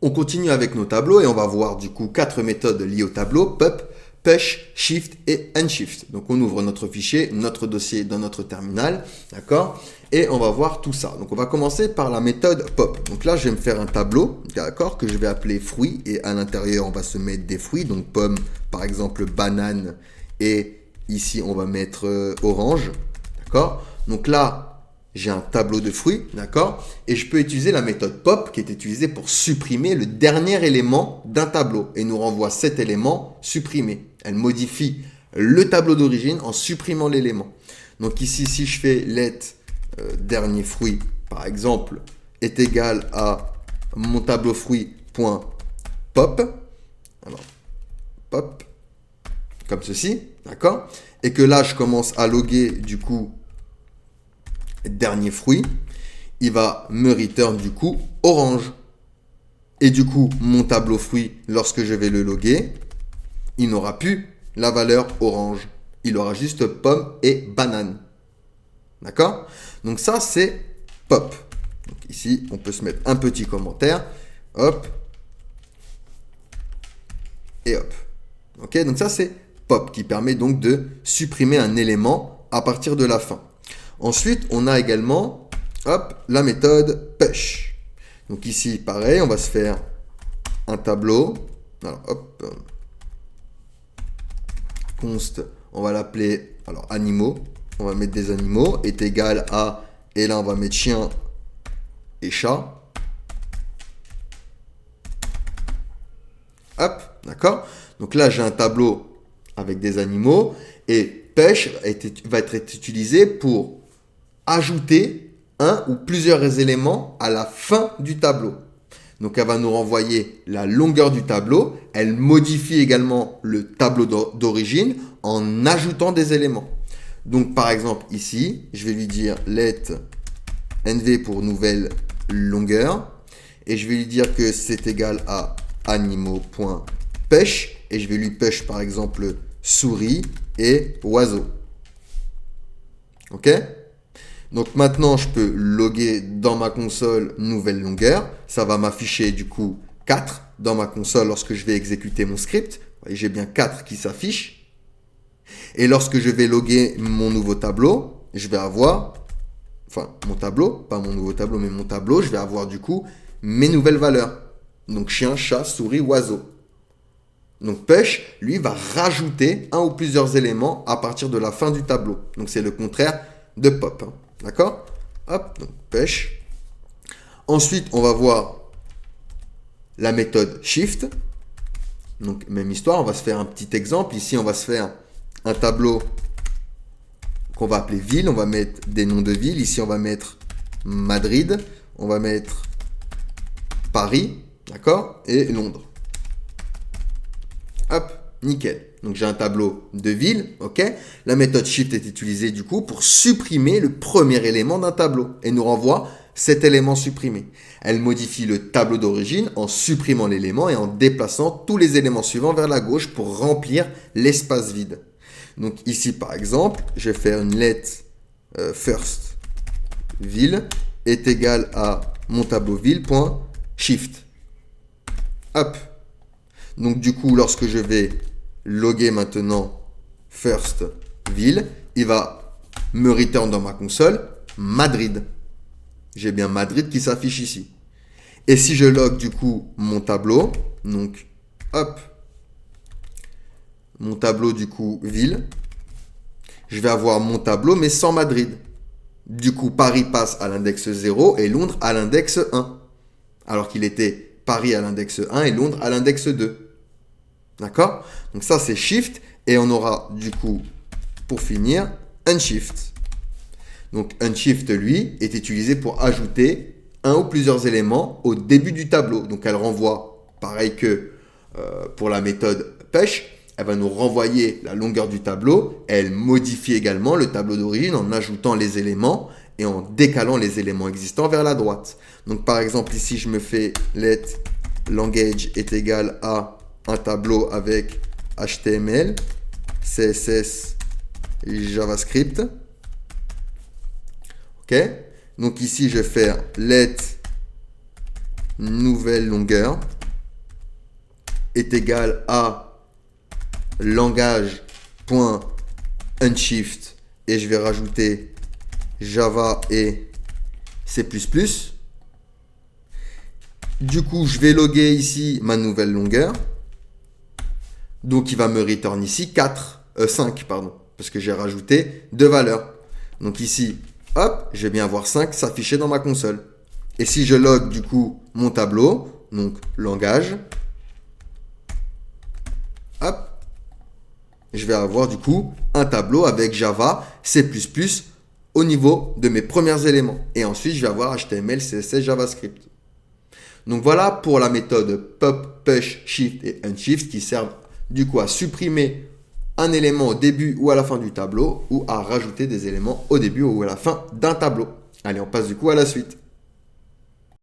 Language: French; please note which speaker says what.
Speaker 1: On continue avec nos tableaux et on va voir du coup 4 méthodes liées au tableau, pop, push, shift et unshift. Donc on ouvre notre fichier, notre dossier dans notre terminal, d'accord? Et on va voir tout ça. Donc on va commencer par la méthode pop. Donc là je vais me faire un tableau, d'accord, que je vais appeler fruits et à l'intérieur on va se mettre des fruits, donc pomme, par exemple banane et ici on va mettre orange, d'accord? Donc là j'ai un tableau de fruits, d'accord? Et je peux utiliser la méthode pop qui est utilisée pour supprimer le dernier élément d'un tableau et nous renvoie cet élément supprimé. Elle modifie le tableau d'origine en supprimant l'élément. Donc ici, si je fais let dernier fruit, par exemple, est égal à mon tableau fruit.pop, alors pop, comme ceci, d'accord? Et que là, je commence à loguer du coup dernier fruit, il va me return du coup orange. Et du coup, mon tableau fruit, lorsque je vais le loguer, il n'aura plus la valeur orange. Il aura juste pomme et banane. D'accord? Donc ça, c'est pop. Donc ici, on peut se mettre un petit commentaire. Hop. Et hop. Ok? Donc ça, c'est pop qui permet donc de supprimer un élément à partir de la fin. Ensuite, on a également hop, la méthode push. Donc ici, pareil, on va se faire un tableau. Alors, hop, const, on va l'appeler alors animaux. On va mettre des animaux, est égal à, et là on va mettre chien et chat. Hop, d'accord? Donc là, j'ai un tableau avec des animaux et push va être utilisé pour ajouter un ou plusieurs éléments à la fin du tableau. Donc elle va nous renvoyer la longueur du tableau. Elle modifie également le tableau d'origine en ajoutant des éléments. Donc par exemple ici, je vais lui dire let nv pour nouvelle longueur. Et je vais lui dire que c'est égal à animaux.push. Et je vais lui push par exemple souris et oiseau. Ok? Donc maintenant, je peux loguer dans ma console nouvelle longueur. Ça va m'afficher du coup 4 dans ma console lorsque je vais exécuter mon script. Vous voyez, j'ai bien 4 qui s'affichent. Et lorsque je vais loguer mon nouveau tableau, je vais avoir, enfin mon tableau, pas mon nouveau tableau, mais mon tableau, je vais avoir du coup mes nouvelles valeurs. Donc chien, chat, souris, oiseau. Donc push, lui, va rajouter un ou plusieurs éléments à partir de la fin du tableau. Donc c'est le contraire de pop. Hein. D'accord? Hop, donc push. Ensuite, on va voir la méthode shift. Donc même histoire, on va se faire un petit exemple. Ici, on va se faire un tableau qu'on va appeler ville. On va mettre des noms de villes. Ici, on va mettre Madrid. On va mettre Paris. D'accord? Et Londres. Hop, nickel. Donc j'ai un tableau de ville, ok? La méthode shift est utilisée du coup pour supprimer le premier élément d'un tableau et nous renvoie cet élément supprimé. Elle modifie le tableau d'origine en supprimant l'élément et en déplaçant tous les éléments suivants vers la gauche pour remplir l'espace vide. Donc ici par exemple, je vais faire une let first ville est égal à mon tableau ville.shift. Hop. Donc du coup, lorsque je vais loguer maintenant first ville, il va me return dans ma console Madrid. J'ai bien Madrid qui s'affiche ici. Et si je log du coup mon tableau, donc hop, mon tableau du coup ville, je vais avoir mon tableau mais sans Madrid. Du coup, Paris passe à l'index 0 et Londres à l'index 1. Alors qu'il était Paris à l'index 1 et Londres à l'index 2. D'accord? Donc ça, c'est shift. Et on aura, du coup, pour finir, unshift. Donc unshift, lui, est utilisé pour ajouter un ou plusieurs éléments au début du tableau. Donc elle renvoie, pareil que pour la méthode push, elle va nous renvoyer la longueur du tableau. Elle modifie également le tableau d'origine en ajoutant les éléments et en décalant les éléments existants vers la droite. Donc par exemple, ici, je me fais let language est égal à un tableau avec HTML, CSS, JavaScript. Ok. Donc ici, je vais faire let nouvelle longueur est égal à langage.unshift et je vais rajouter Java et C++. Du coup, je vais loguer ici ma nouvelle longueur. Donc, il va me return ici 5, pardon, parce que j'ai rajouté 2 valeurs. Donc ici, hop, je vais bien avoir 5 s'afficher dans ma console. Et si je log du coup mon tableau, donc langage, hop, je vais avoir du coup un tableau avec Java, C++ au niveau de mes premiers éléments. Et ensuite, je vais avoir HTML, CSS, JavaScript. Donc voilà pour la méthode pop, push, shift et unshift qui servent du coup à supprimer un élément au début ou à la fin du tableau ou à rajouter des éléments au début ou à la fin d'un tableau. Allez, on passe du coup à la suite.